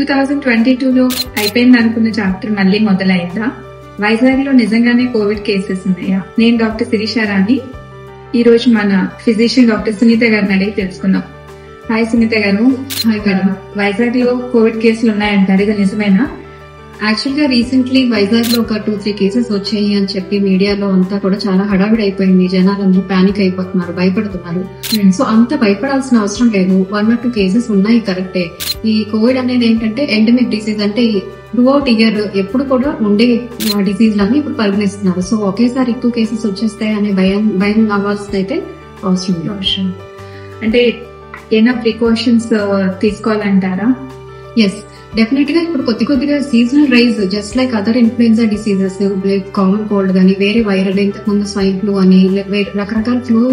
2022లో అయిపోయింది అనుకున్న చాప్టర్ మళ్ళీ మొదలైందా? వైజాగ్ లో నిజంగానే కోవిడ్ కేసెస్ ఉన్నాయా? నేను డాక్టర్ శిరీష రాణి. ఈ రోజు మన ఫిజిషియన్ డాక్టర్ సునీత గారిని అడిగి తెలుసుకుందాం. హాయ్ సునీత గారు. Hi madam. వైజాగ్ లో కోవిడ్ కేసులు ఉన్నాయంటారు, ఇది నిజమేనా? యాక్చువల్ గా రీసెంట్లీ వైజాగ్ లో ఒక 2-3 కేసెస్ వచ్చాయి అని చెప్పి మీడియాలో అంతా కూడా చాలా హడావిడి అయిపోయింది. జనాలందరూ పానిక్ అయిపోతున్నారు, భయపడుతున్నారు. సో అంత భయపడాల్సిన అవసరం లేదు. 1 or 2 కేసెస్ ఉన్నాయి, కరెక్టే. ఈ కోవిడ్ అనేది ఏంటంటే ఎండమిక్ డిసీజ్, అంటే త్రూఅవుట్ ఇయర్ ఎప్పుడు కూడా ఉండే డిసీజ్ లని ఇప్పుడు పరిగణిస్తున్నారు. సో ఒకేసారి ఎక్కువ కేసెస్ వచ్చేస్తాయి అనే భయం అవ్వాల్సిన అయితే అవసరం లేదు. అంటే ఏమైనా ప్రికాషన్స్ తీసుకోవాలంటారా? ఎస్, డెఫినెట్ గా ఇప్పుడు కొద్దిగా seasonal rise, just like other influenza diseases, common cold గానీ, వేరే వైరల్, ఇంతకు ముందు స్వైన్ ఫ్లూ అని రకరకాల ఫ్లూ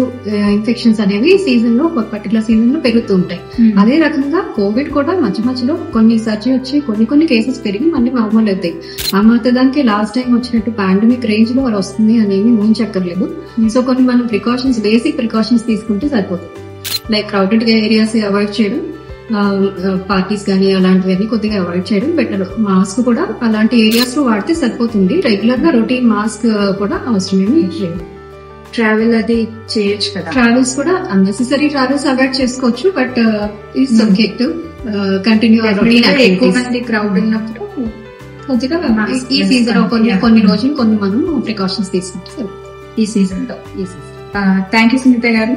ఇన్ఫెక్షన్స్ అనేవి సీజన్ లో పర్టికులర్ సీజన్ లో పెరుగుతూ ఉంటాయి. అదే రకంగా కోవిడ్ కూడా మధ్యలో కొన్ని సర్జీ వచ్చి కొన్ని కేసెస్ పెరిగి మళ్ళీ నార్మల్ అవుతాయి. ఆ మాత్రదానికి లాస్ట్ టైం వచ్చినట్టు పాండమిక్ రేంజ్ లో వస్తుంది అనేవి ఊహించక్కర్లేదు. సో కొన్ని మనం ప్రికాషన్స్, బేసిక్ ప్రికాషన్స్ తీసుకుంటే సరిపోతుంది. లైక్ క్రౌడెడ్ ఏరియాస్ అవాయిడ్ చేయడం, పార్టీస్ కానీ అలాంటివన్నీ కొద్దిగా అవాయిడ్ చేయడం బెటర్. మాస్క్ కూడా అలాంటి ఏరియాస్ లో వాడితే సరిపోతుంది. రెగ్యులర్ గా రొటీన్ మాస్క్ కూడా అవసరమేమి లేదు. ట్రావెల్ అది చేయొచ్చు కదా? ట్రావెల్స్ కూడా అన్నెసెసరీ ట్రావెల్స్ అవాయిడ్ చేసుకోవచ్చు, బట్ ఈజ్ సబ్జెక్ట్ కంటిన్యూ. ఎక్కువ మంది క్రౌడ్ ఉన్నప్పుడు కొద్దిగా ఈ సీజన్ కొన్ని రోజులు కొన్ని మనం ప్రికాషన్స్ తీసుకుంటే ఈ సీజన్ లో. థ్యాంక్ యూ సునీత గారు.